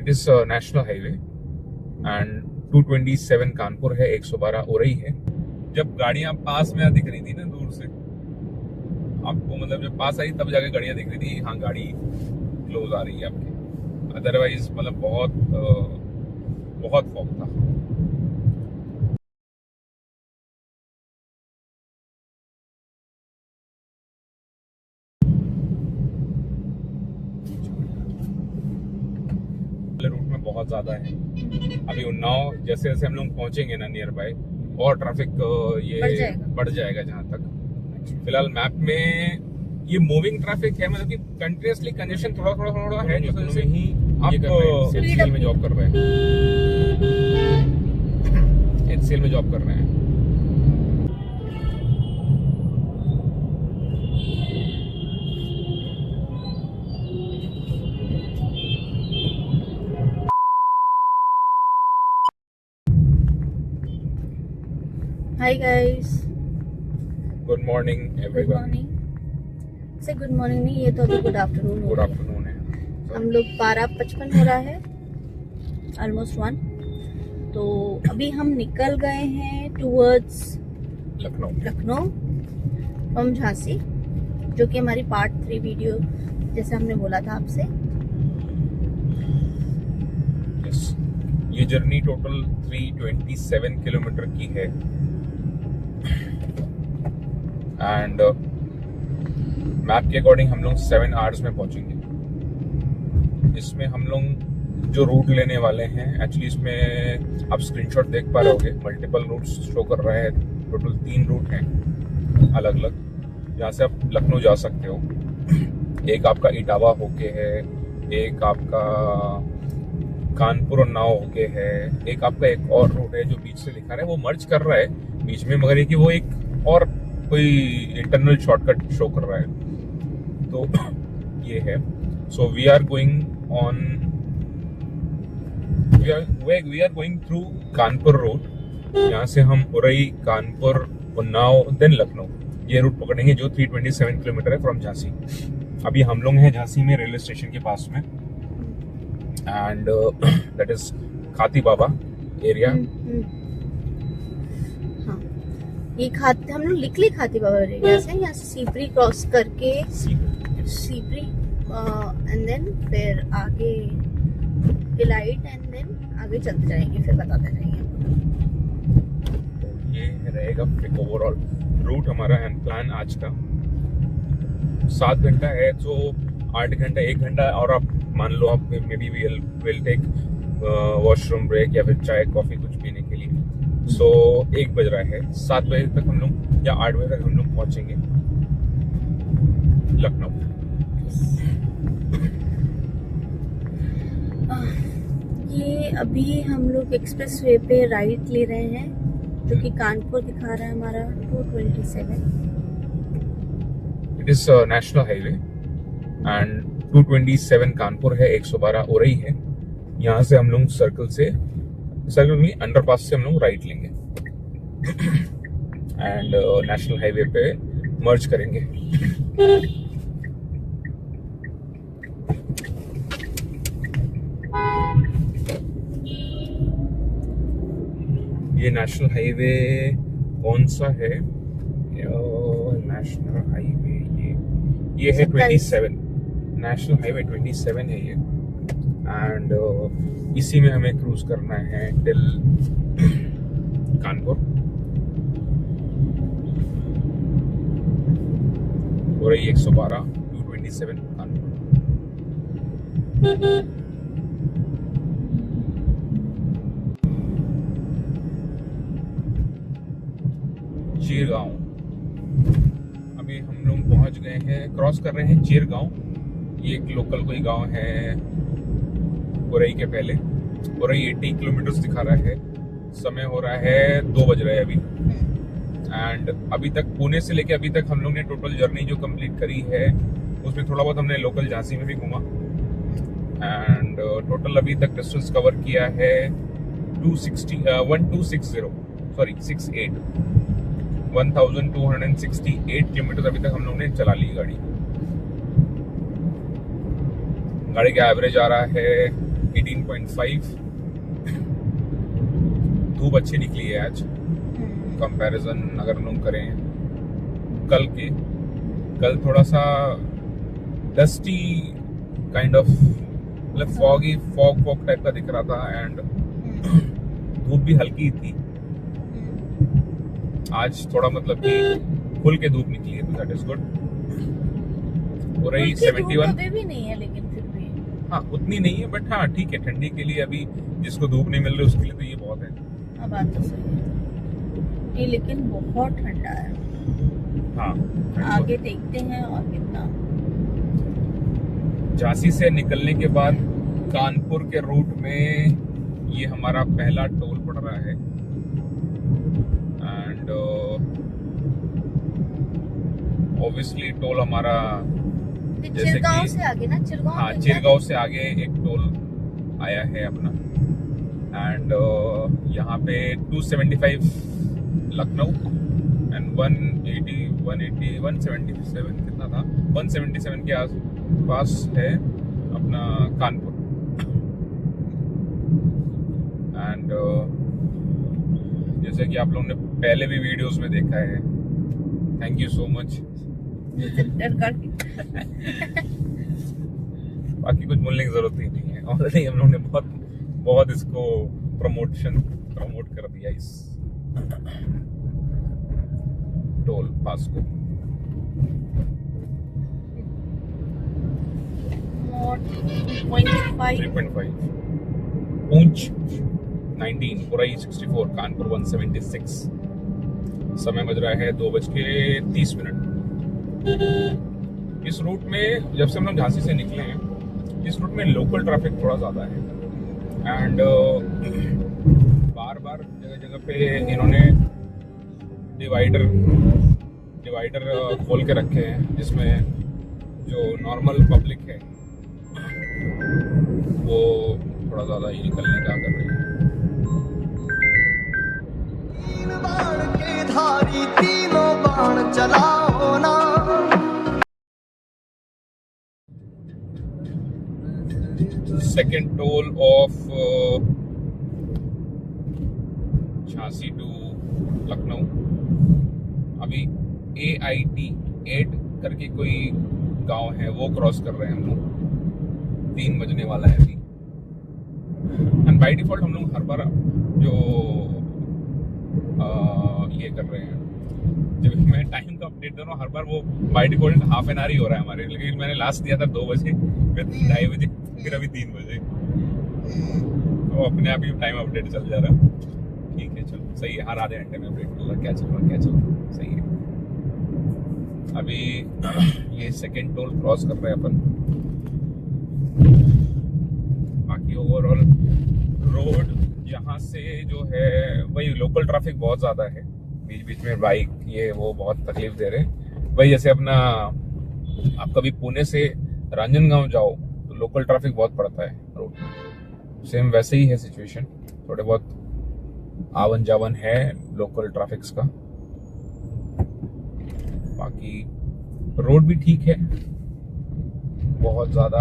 It is national highway and 227 Kanpur है, 112 उरई है। जब गाड़ियां पास में दिख रही थी ना दूर से आपको, मतलब जब पास आई तब जाके गाड़ियां दिख रही थी, हाँ गाड़ी क्लोज आ रही है आपकी। अदरवाइज मतलब बहुत फॉग था। रूट में बहुत ज्यादा है। अभी उन्नाव जैसे जैसे हम लोग पहुंचेंगे ना नियर बाय, और ट्रैफिक ये बढ़ जाएगा जहाँ तक। फिलहाल मैप में ये मूविंग ट्रैफिक है, मतलब कि कंटिन्यूअसली कंजेशन थोड़ा है, जैसे ही आप एचसीएल में जॉब कर रहे हैं, एचसीएल में जॉब कर रहे हैं। Hi guys. Good morning Good everyone. morning. से गुड मॉर्निंग नहीं, ये तो अभी गुड आफ्टरनून गुड आफ्टरनून है। हम लोग 12:55 हो रहा है, ऑलमोस्ट 1। तो अभी हम निकल गए हैं टूवर्ड्स लखनऊ फ्रॉम झांसी, जो कि हमारी पार्ट 3 वीडियो जैसे हमने बोला था आपसे। yes. ये जर्नी टोटल 327 किलोमीटर की है एंड मैप के अकॉर्डिंग हम लोग 7 आवर्स में पहुंचेंगे। इसमें हम लोग जो रूट लेने वाले हैं, एक्चुअली इसमें आप स्क्रीनशॉट देख पा रहे होगे, मल्टीपल रूट्स शो कर रहे हैं। टोटल 3 रूट हैं अलग अलग, जहाँ से आप लखनऊ जा सकते हो। एक आपका इटावा होके है, एक आपका कानपुर और नाव होके है, एक आपका एक और रूट है जो बीच से दिखा रहा है, वो मर्ज कर रहा है बीच में, मगर ये कि वो एक और कोई इंटरनल शॉर्टकट शो कर रहा है। तो ये है। So we are going on, we are going through Kanpur road. यहाँ से हम उरई, कानपुर, उन्नाव, देन लखनऊ, ये रूट पकड़ेंगे जो 327 किलोमीटर है फ्रॉम झांसी। अभी हम लोग हैं झांसी में रेलवे स्टेशन के पास में, एंड दैट इज खाती बाबा एरिया। हाँ, ये खाते हम लोग लिख ली खाती बाबा एरिया से, यहाँ से सीपरी क्रॉस करके सीपरी एंड देन फिर आगे डिलाइट एंड देन आगे चलते जाएंगे, फिर बताते जाएंगे। ये रहेगा ओवरऑल रूट हमारा एंड प्लान आज का। 7 घंटा है तो 8 घंटा, 1 घंटा और आप मान लो आप maybe will take washroom break या फिर चाय कॉफी कुछ पीने के लिए। सो 1 बज रहा है, 7 बजे तक हम लोग या 8 बजे तक हम लोग पहुंचेंगे लखनऊ। ये अभी हम लोग एक्सप्रेस वे पे राइट ले रहे हैं, जो कि कानपुर दिखा रहा है हमारा 227। It is national highway and 227 Kanpur है, 112 उरई है। यहाँ से हम लोग सर्कल में अंडरपास से हम लोग राइट लेंगे एंड नेशनल हाईवे पे मर्ज करेंगे। ये नेशनल हाईवे कौन सा है? नेशनल हाईवे ये है 27, नेशनल हाईवे 27 है ये, एंड इसी में हमें क्रूज करना है टिल कानपुर। और ये 112 227 कानपुर। चीरगांव, अभी हम लोग पहुंच गए हैं, क्रॉस कर रहे हैं चीरगांव। ये एक लोकल कोई गांव है उरई के पहले। उरई 80 किलोमीटर दिखा रहा है, समय हो रहा है 2 बज रहे हैं अभी। एंड अभी तक पुणे से लेके अभी तक हम लोग ने टोटल जर्नी जो कंप्लीट करी है उसमें थोड़ा बहुत हमने लोकल झांसी में भी घूमा एंड टोटल अभी तक डिस्टेंस कवर किया है 1268 किलोमीटर अभी तक हम लोग ने चला ली गाड़ी का एवरेज आ रहा है 18.5। धूप अच्छी निकली है आज, कंपैरिजन अगर हम लोग करें कल थोड़ा सा डस्टी काइंड ऑफ, मतलब फॉग टाइप का दिख रहा था एंड धूप भी हल्की थी। आज थोड़ा मतलब कि खुल के धूप निकली है, तो दैट इज गुड। हो रही 71 भी नहीं है, लेकिन फिर भी हाँ उतनी नहीं है, बट हाँ ठीक है, ठंडी के लिए अभी जिसको धूप नहीं मिल रही उसके लिए तो ये बहुत है। अब बात तो सही है ये, लेकिन बहुत ठंडा है। हाँ आगे देखते हैं और कितना। झांसी से निकलने के बाद कानपुर के रूट में ये हमारा पहला टोल पड़ रहा है एंड ऑब्वियसली टोल हमारा जैसे चिरगांव कि से आगे ना, चिरगांव हाँ चिरगांव से आगे एक टोल आया है अपना एंड यहाँ पे 275 लखनऊ एंड 177 कितना था, 177 के आस पास है अपना कानपुर एंड जैसे कि आप लोगों ने पहले भी वीडियोस में देखा है, थैंक यू सो मच। बाकी कुछ बोलने की जरूरत ही नहीं है, ऑलरेडी हम लोगों ने बहुत इसको प्रमोट कर दिया इस टोल पास को। 3.5 पूंछ 19, पुरई 64, कानपुर 176। समय बज रहा है 2:30। इस रूट में जब से हम लोग झांसी से निकले हैं, इस रूट में लोकल ट्रैफिक थोड़ा ज़्यादा है एंड बार जगह पे इन्होंने डिवाइडर खोल के रखे हैं, जिसमें जो नॉर्मल पब्लिक है वो थोड़ा ज़्यादा ही निकलने का कर रही है। तीन बाण के धारी तीनों बाण चलाओ ना। Second toll of Jhansi to Lucknow. अभी AIT 8 करके कोई गांव है, वो क्रॉस कर रहे हैं हम लोग। 3 बजने वाला है अभी एंड बाय डिफॉल्ट हम लोग हर बार जो ये कर रहे हैं, जब मैं टाइम का अपडेट दे रहा हूँ हर बार वो by default half an hour ही हो रहा है हमारे, लेकिन मैंने लास्ट दिया था 2 बजे, फिर 2:30 बजे, फिर अभी 3 बजे, तो अपने आप ही टाइम अपडेट चल जा रहा है। ठीक है चलो सही है, हर आधे घंटे में अपडेट कर रहा, क्या चल रहा सही है। अभी ये सेकेंड टोल क्रॉस कर रहे हैं अपन। बाकी ओवरऑल रोड यहाँ से जो है वही लोकल ट्रैफिक बहुत ज़्यादा है, बीच में बाइक ये वो बहुत तकलीफ दे रहे हैं। वही जैसे अपना आप कभी पुणे से रांजनगांव जाओ तो लोकल ट्रैफिक बहुत पड़ता है रोड में, सेम वैसे ही है सिचुएशन, थोड़े बहुत आवन जावन है लोकल ट्रैफिक्स का। बाकी रोड भी ठीक है, बहुत ज़्यादा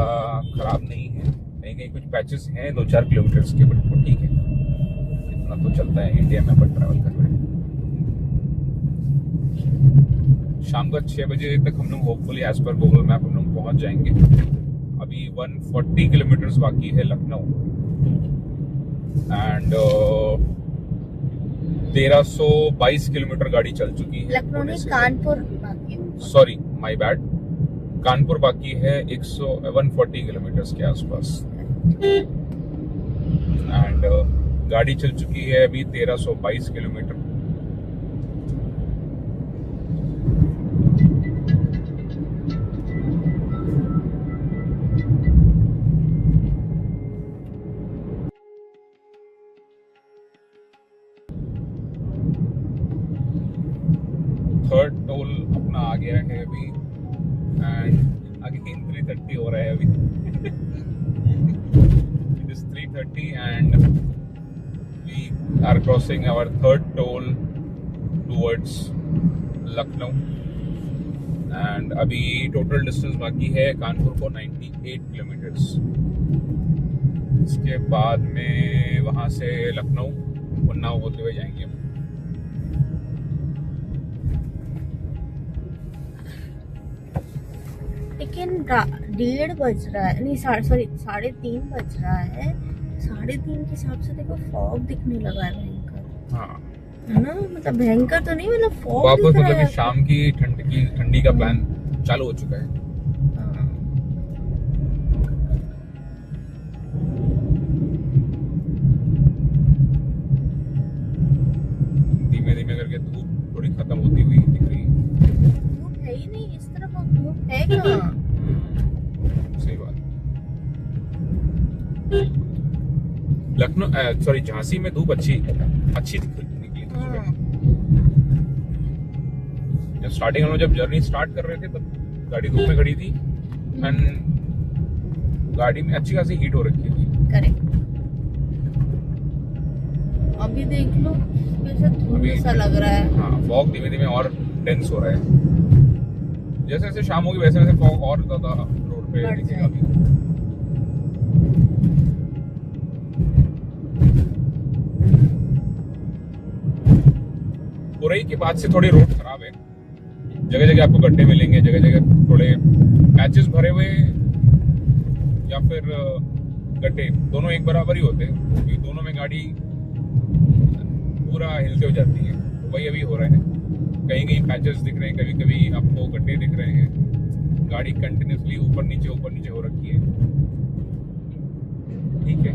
खराब नहीं है, कहीं कुछ पैचेस हैं 2-4 किलोमीटर्स के, बट वो ठीक है, इतना तो चलता है इंडिया में अपन ट्रैवल कर रहे हैं। शाम को 6 बजे तक हम लोग hopefully as per Google map हम लोग पहुंच जाएंगे। अभी 140 किलोमीटर्स बाकी है लखनऊ एंड 1322 किलोमीटर गाड़ी चल चुकी है। लखनऊ में कानपुर बाकी है, सॉरी माय बैड, कानपुर बाकी है 140 किलोमीटर्स के आसपास एंड गाड़ी चल चुकी है अभी 1322 किलोमीटर। थर्ड टोल अपना आ गया है अभी एंड आगे 330 हो रहा है अभी। It is 3:30 and we are crossing our third toll towards Lucknow and अभी टोटल डिस्टेंस बाकी है कानपुर को 98 किलोमीटर्स। इसके बाद में वहाँ से लखनऊ उन्नाव होते हुए जाएंगे हम। लेकिन 1:30 बज रहा है, नहीं सॉरी 3:30 बज रहा है। 3:30 के हिसाब से देखो फॉग दिखने लगा है भयंकर, हाँ है ना? मतलब भयंकर तो नहीं, मतलब फॉग वापस दिख रहा मतलब है। कि शाम की ठंडी का प्लान चालू हो चुका है। हाँ। धीमे धीमे करके धूप थोड़ी खत्म होती हुई दिख रही है। धूप है ही नहीं इस तरफ, अब धूप है कहाँ? सही बात। लखनऊ सॉरी झांसी में धूप अच्छी निकली थी सुबह। हाँ। जब स्टार्टिंग हम लोग जब जर्नी स्टार्ट कर रहे थे तब गाड़ी धूप में खड़ी थी एंड गाड़ी में अच्छी खासी हीट हो रखी थी। करेक्ट। अभी देख लो कैसा धुंध सा लग रहा है। हाँ फॉग धीमे धीमे और डेंस हो रहा है। जैसे जैसे शाम होगी वैसे वैसे फॉग और ज्यादा रोड पे बढ़ दिखेगा अभी। उरई के बाद से थोड़ी रोड खराब है, जगह जगह आपको गड्ढे मिलेंगे, जगह जगह थोड़े पैचेस भरे हुए या फिर गड्ढे, दोनों एक बराबर ही होते हैं क्योंकि दोनों में गाड़ी पूरा हिलते हो जाती है। तो वही अभी हो रहा है, कहीं कहीं पैचेस दिख रहे हैं, कभी कभी आपको गड्ढे दिख रहे हैं। गाड़ी कंटिन्यूसली ऊपर नीचे हो रखी है। ठीक है,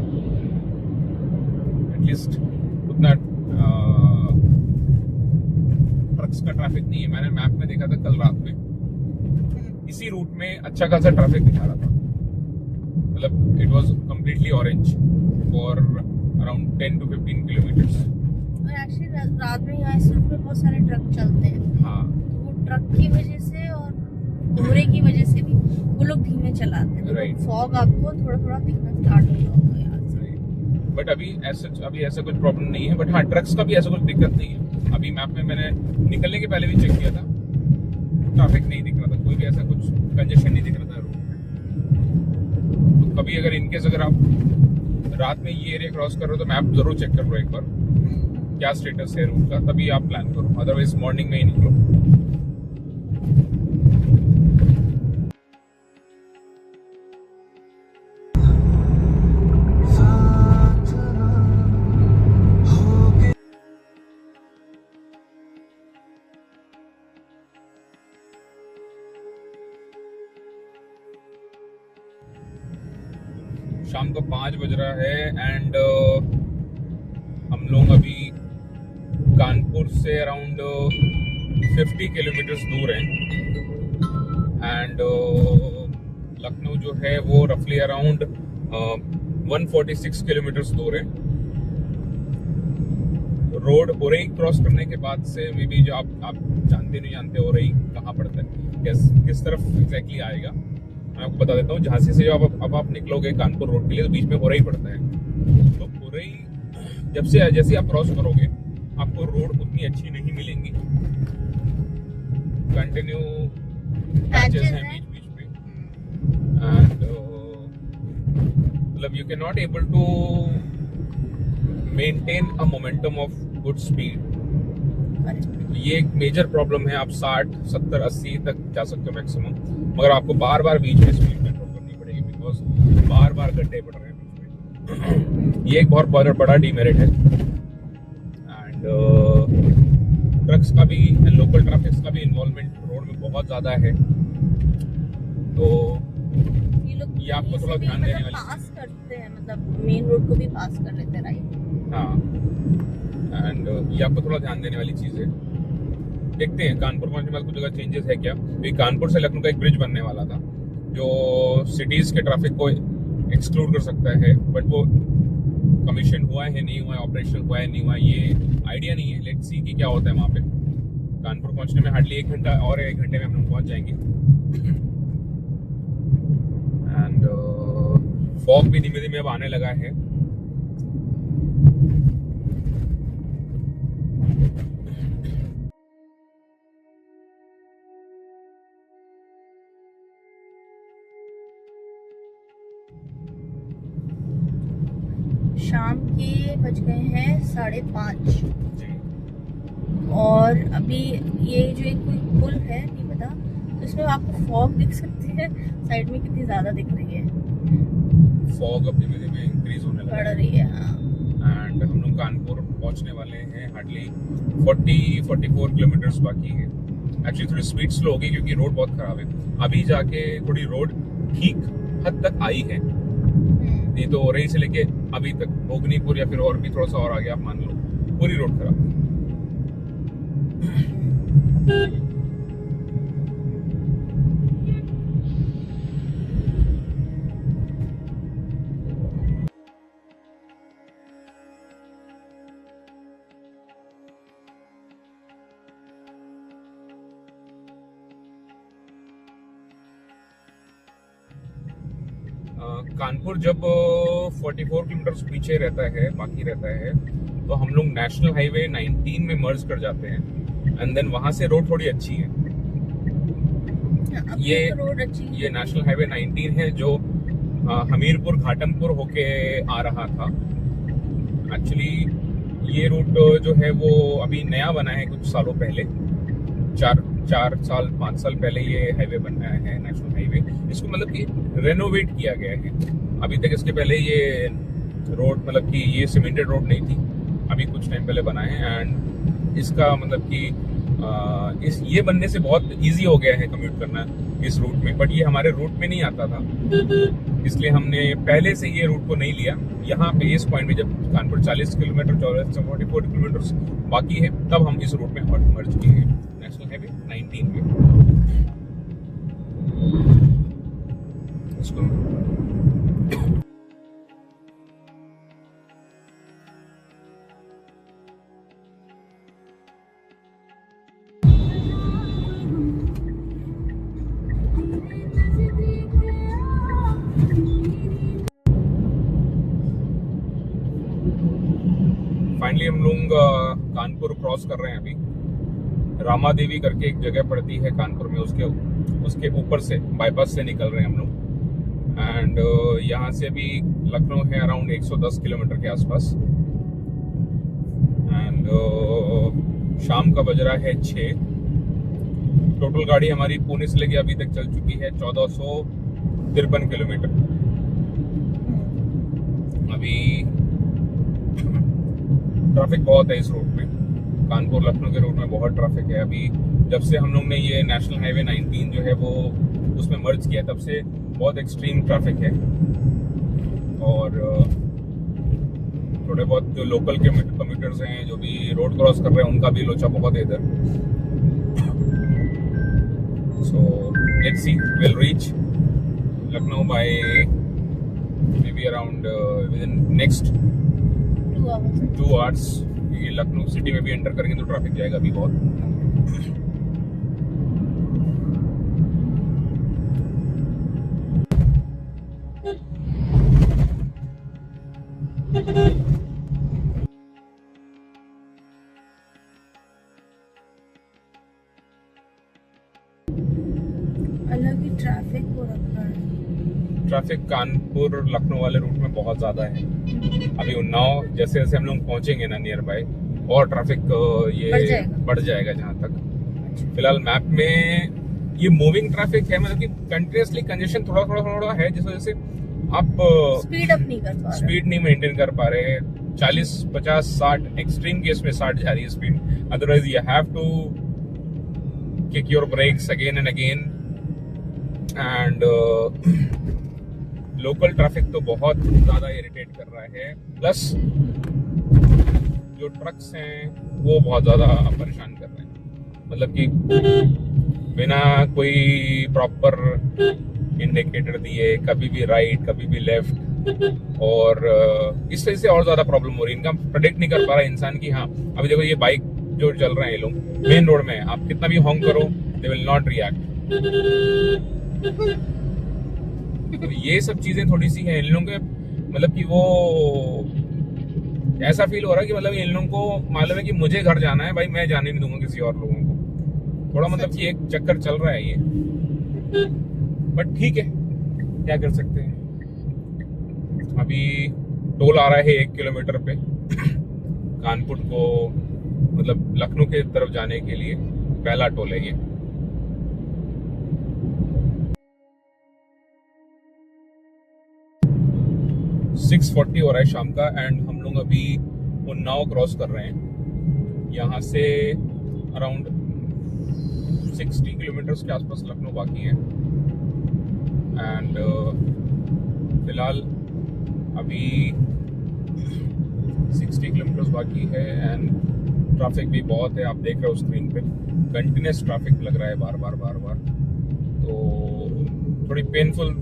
एटलीस्ट उतना ट्रक्स का ट्रैफिक नहीं है। मैंने मैप में देखा था कल रात में इसी रूट में अच्छा खासा ट्रैफिक दिखा रहा था, मतलब it was completely orange for around 10 to 15 kilometres. और एक्चुअली रात में यहाँ इस रूट पे बहुत सारे ट्रक चलते हैं। हाँ तो वो ट्रक की वजह से और कोहरे की वजह से भी वो लोग धीमे चलाते हैं। Right. तो फॉग आपको थोड़ा थोड़ा दिखना स्टार्ट हो जाएगा यहाँ से। बट अभी ऐसा कुछ प्रॉब्लम नहीं है। बट हाँ ट्रक्स का भी ऐसा कुछ दिक्कत नहीं है। अभी मैप में मैंने निकलने के पहले भी चेक किया था, ट्रैफिक नहीं दिख रहा था, कोई भी ऐसा कुछ कंजेशन नहीं दिख रहा था रोड पे। तो कभी अगर इनकेस अगर आप रात में ये एरिया क्रॉस कर रहे हो तो मैप जरूर चेक कर लो एक बार क्या स्टेटस है रूट का, तभी आप प्लान करो, अदरवाइज मॉर्निंग में ही निकलो। शाम को 5 बज रहा है एंड हम लोग अभी कानपुर से अराउंड 50 किलोमीटर्स दूर हैं एंड लखनऊ जो है वो रफली अराउंड 146 किलोमीटर्स दूर है। रोड उरई क्रॉस करने के बाद से मे बी जो आप जानते नहीं जानते उरई कहाँ पड़ता है, किस तरफ एग्जैक्टली आएगा, मैं आपको बता देता हूँ। झांसी से अब आप निकलोगे कानपुर रोड के लिए तो बीच में उरई पड़ता है। तो उरई जैसे आप क्रॉस करोगे आपको रोड उतनी अच्छी नहीं मिलेंगी, कंटिन्यू पैचेस हैं बीच बीच में एंड मतलब you can not able to maintain a momentum of good speed. ये एक मेजर प्रॉब्लम है। आप 60, 70, 80 तक जा सकते हो मैक्सिमम, मगर आपको बार बार बीच में स्पीड कंट्रोल करनी पड़ेगी बिकॉज बार बार गड्ढे पड़ रहे हैं बीच में। ये एक बहुत बड़ा डीमेरिट है एंड ट्रक्स का भी लोकल ट्रैफिक का भी इन्वॉल्वमेंट रोड में बहुत ज्यादा है, तो ये आपको थोड़ा ध्यान देने वाली पास करते हैं, मतलब मेन रोड को भी पास कर लेते हैं, राइट? हाँ एंड ये आपको थोड़ा ध्यान देने वाली चीज है। देखते हैं कानपुर पहुंचने के बाद कुछ जगह चेंजेस है क्या। तो कानपुर से लखनऊ का एक ब्रिज बनने वाला था जो सिटीज के ट्रैफिक को एक्सक्लूड कर सकता है, बट वो कमीशन हुआ है नहीं हुआ है, ऑपरेशन हुआ है नहीं हुआ है, ये आइडिया नहीं है। लेट्स सी कि क्या होता है वहाँ पे। कानपुर पहुंचने में हार्डली 1 घंटा और 1 घंटे में हम लोग पहुंच जाएंगे एंड फॉग भी धीमे धीमे अब आने लगा है। शाम के बज गए हैं 5:30 जी। और अभी ये जो एक कोई पुल है नहीं पता, तो इसमें आपको फॉग दिख सकती है, साइड में कितनी ज्यादा दिख रही है, फॉग अब धीमे धीमे इंक्रीज होने लगा बढ़ है। रही है। हाँ, एंड हम लोग कानपुर पहुंचने वाले हैं, हार्डली 40-44 किलोमीटर्स बाकी है। एक्चुअली थोड़ी स्पीड स्लो होगी क्योंकि रोड बहुत खराब है। अभी जाके थोड़ी रोड ठीक हद तक आई है, नहीं तो रही से लेके अभी तक भोगनीपुर या फिर और भी थोड़ा सा और आगे आप मान लो पूरी रोड खराब है। कानपुर जब 44 किलोमीटर पीछे रहता है, बाकी रहता है, तो हम लोग नेशनल हाईवे 19 में मर्ज कर जाते हैं एंड देन वहां से रोड थोड़ी अच्छी है। अब ये तो रोड अच्छी है। ये नेशनल हाईवे 19 है जो हमीरपुर घाटमपुर होके आ रहा था। एक्चुअली ये रूट जो है वो अभी नया बना है, कुछ सालों पहले, 4-5 साल पहले ये हाईवे बना है, नेशनल हाईवे। इसको मतलब कि रेनोवेट किया गया है। अभी तक इसके पहले ये रोड मतलब कि ये सीमेंटेड रोड नहीं थी, अभी कुछ टाइम पहले बना है। एंड इसका मतलब कि ये बनने से बहुत इजी हो गया है कम्यूट करना इस रूट में, बट ये हमारे रूट में नहीं आता था, इसलिए हमने पहले से ये रूट को नहीं लिया। यहाँ पे इस पॉइंट पे जब कानपुर 40 किलोमीटर 44 किलोमीटर बाकी है, तब हम इस रूट में मर्ज किए हैं नेशनल हाईवे 19 में। इसको फाइनली हम लोग कानपुर क्रॉस कर रहे हैं अभी। रामा देवी करके एक जगह पड़ती है कानपुर में, उसके ऊपर से बाईपास से निकल रहे हैं हम लोग। एंड यहाँ से अभी लखनऊ है अराउंड 110 किलोमीटर के आसपास। एंड शाम का बज रहा है 6। टोटल गाड़ी हमारी पुणे से लेके अभी तक चल चुकी है 1453 किलोमीटर। अभी ट्रैफिक बहुत है इस रोड में, कानपुर लखनऊ के रोड में बहुत ट्रैफिक है। अभी जब से हम लोग ने ये नेशनल हाईवे 19 जो है वो उसमें मर्ज किया, तब से बहुत एक्सट्रीम ट्रैफिक है। और थोड़े बहुत जो लोकल कम्यूटर्स हैं जो भी रोड क्रॉस कर रहे हैं, उनका भी लोचा बहुत है इधर। So let's see, will reach Lucknow by maybe around within next 2 hours. ये लखनऊ सिटी में भी एंटर करेंगे तो ट्रैफिक जाएगा अभी बहुत। अलग ही ट्रैफिक हो रखा है। ट्रैफिक कानपुर लखनऊ वाले रूट में बहुत ज्यादा है। अभी उन्नाव जैसे जैसे हम लोग पहुंचेंगे ना नियर बाय, और ट्रैफिक ये बढ़ जाएगा जहाँ तक। फिलहाल मैप में ये मूविंग ट्रैफिक है, मतलब कि कंटिन्यूसली कंजेशन थोड़ा है, जिस वजह से आप स्पीड नहीं मेंटेन कर पा रहे। 40, 50, 60 एक्सट्रीम केस में 60 जा रही है speed. Otherwise you have to kick your brakes again and again. And local traffic तो बहुत ज्यादा इरिटेट कर रहा है, प्लस जो ट्रक्स हैं वो बहुत ज्यादा परेशान कर रहे हैं। मतलब कि बिना कोई प्रॉपर इंडिकेटर दिए कभी भी राइट कभी भी लेफ्ट, और इस वजह से और ज्यादा प्रॉब्लम हो रही है। इनका प्रेडिक्ट नहीं कर पा रहा है इंसान की। हाँ, अभी देखो ये बाइक जो चल रहे हैं, ये लोग मेन रोड में, आप कितना भी हॉर्न करो दे विल नॉट रिएक्ट। तो ये सब चीजें थोड़ी सी हैं इन लोगों के, मतलब कि वो ऐसा फील हो रहा है कि मतलब इन लोगों को मालूम है कि मुझे घर जाना है, भाई मैं जाने नहीं दूंगा किसी और लोगों को। थोड़ा मतलब कि एक चक्कर चल रहा है ये, बट ठीक है, क्या कर सकते हैं। अभी टोल आ रहा है 1 किलोमीटर पे कानपुर को, मतलब लखनऊ के तरफ जाने के लिए पहला टोल है ये। सिक्स 40 हो रहा है शाम का एंड हम लोग अभी उन्नाव क्रॉस कर रहे हैं। यहाँ से अराउंड 60 किलोमीटर्स के आसपास लखनऊ बाकी है एंड फिलहाल अभी 60 किलोमीटर्स बाकी है एंड ट्रैफिक भी बहुत है। आप देख रहे हो स्क्रीन पे कंटिन्यूस ट्रैफिक लग रहा है बार बार। तो थोड़ी पेनफुल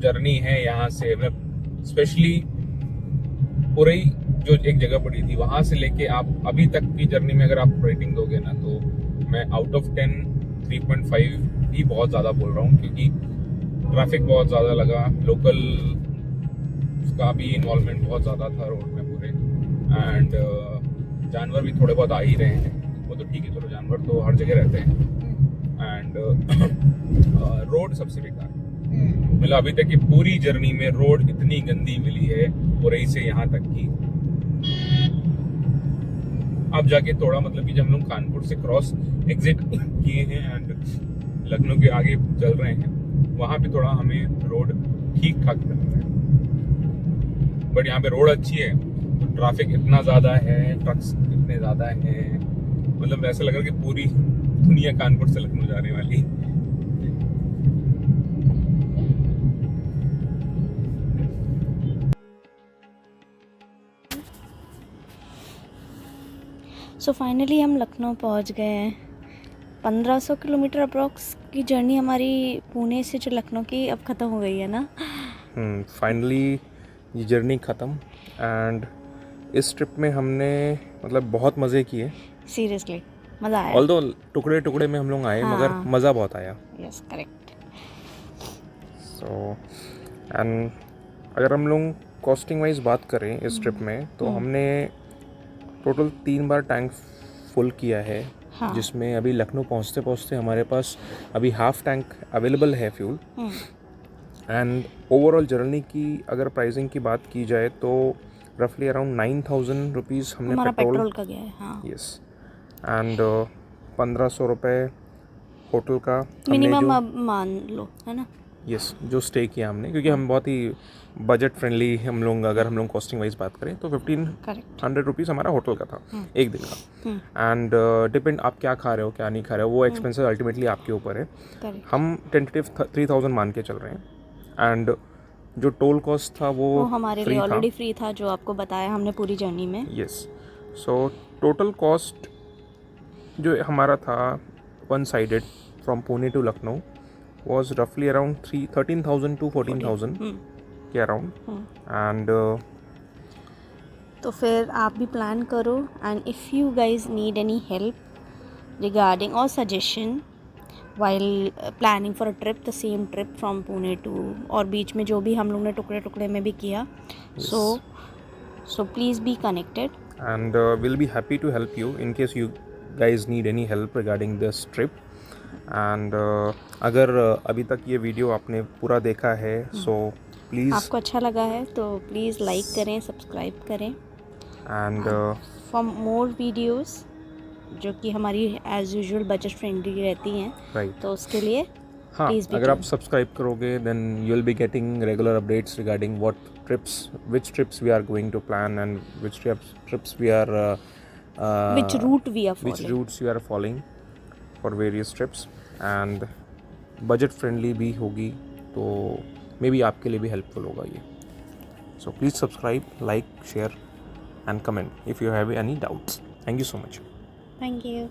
जर्नी है यहाँ से। स्पेशली पुरई जो एक जगह पड़ी थी वहां से लेके आप अभी तक की जर्नी में अगर आप रेटिंग दोगे ना तो मैं आउट ऑफ 10 3.5 ही बहुत ज़्यादा बोल रहा हूँ, क्योंकि ट्रैफिक बहुत ज़्यादा लगा, लोकल का भी इन्वॉल्वमेंट बहुत ज़्यादा था रोड में पूरे एंड जानवर भी थोड़े बहुत आ ही रहे हैं। वो तो ठीक है, चलो जानवर तो हर जगह रहते हैं एंड रोड सबसे बेकार। मतलब अभी तक की पूरी जर्नी में रोड इतनी गंदी मिली है पुरई से यहाँ तक की। अब जाके थोड़ा मतलब कि जब हम लोग कानपुर से क्रॉस एग्जिट किए हैं एंड लखनऊ के आगे चल रहे हैं वहां पे थोड़ा हमें रोड ठीक ठाक लग रहा है। बट यहाँ पे रोड अच्छी है तो ट्रैफिक इतना ज्यादा है, ट्रक्स इतने ज्यादा हैं, मतलब ऐसा लग रहा है कि पूरी दुनिया कानपुर से लखनऊ जाने वाली। सो फाइनली हम लखनऊ पहुंच गए हैं। 1500 किलोमीटर अप्रॉक्स की जर्नी हमारी पुणे से जो लखनऊ की अब ख़त्म हो गई है ना। फाइनली ये जर्नी ख़त्म एंड इस ट्रिप में हमने मतलब बहुत मज़े किए। सीरियसली मज़ा आया। ऑल्दो टुकड़े टुकड़े में हम लोग आए मगर मज़ा बहुत आया। Yes correct. सो एंड अगर हम लोग कॉस्टिंग वाइज बात करें इस ट्रिप में तो हमने टोटल 3 बार टैंक फुल किया है। हाँ। जिसमें अभी लखनऊ पहुंचते पहुंचते हमारे पास अभी हाफ टैंक अवेलेबल है फ्यूल। एंड ओवरऑल जर्नी की अगर प्राइसिंग की बात की जाए तो रफली अराउंड 9,000 रुपीज़ हमने पेट्रोल का गया है। हाँ। यस एंड 1500 रुपये होटल का मिनिमम अब मान लो, है ना। यस जो स्टे किया हमने, क्योंकि हम बहुत ही बजट फ्रेंडली हम लोग, अगर हम लोग कॉस्टिंग वाइज बात करें तो 1500 रुपीज़ हमारा होटल का था एक दिन का। एंड डिपेंड आप क्या खा रहे हो क्या नहीं खा रहे हो, वो एक्सपेंसेस अल्टीमेटली आपके ऊपर है। हम टेंटेटिव 3000 मान के चल रहे हैं एंड जो टोल कॉस्ट था वो हमारे लिए ऑलरेडी फ्री था, जो आपको बताया हमने पूरी जर्नी में। यस सो टोटल कॉस्ट जो हमारा था one sided from Pune to Lucknow was roughly around 13,000 to 14,000 के अराउंड एंड तो फिर आप भी प्लान करो and if you guys need any help regarding और suggestion while planning for a trip, the same trip from Pune to, और बीच में जो भी हम लोग ने टुकड़े टुकड़े में भी किया, so please be connected and will be happy to help you in case you guys need any help regarding this trip. And अगर अभी तक ये वीडियो आपने पूरा देखा है सो प्लीज़, आपको अच्छा लगा है तो प्लीज़ लाइक करें, सब्सक्राइब करें एंड फॉर मोर वीडियोस जो कि हमारी एज यूजुअल बजट फ्रेंडली रहती हैं। राइट तो उसके लिए हाँ, अगर आप सब्सक्राइब करोगे then you will be getting regular updates regarding which trips we are going to plan and which trips we are which route we are following, which routes we are following for various trips and budget friendly भी होगी तो may be आपके लिए भी helpful होगा ये। So please subscribe, like, share and comment if you have any doubts. Thank you so much. Thank you.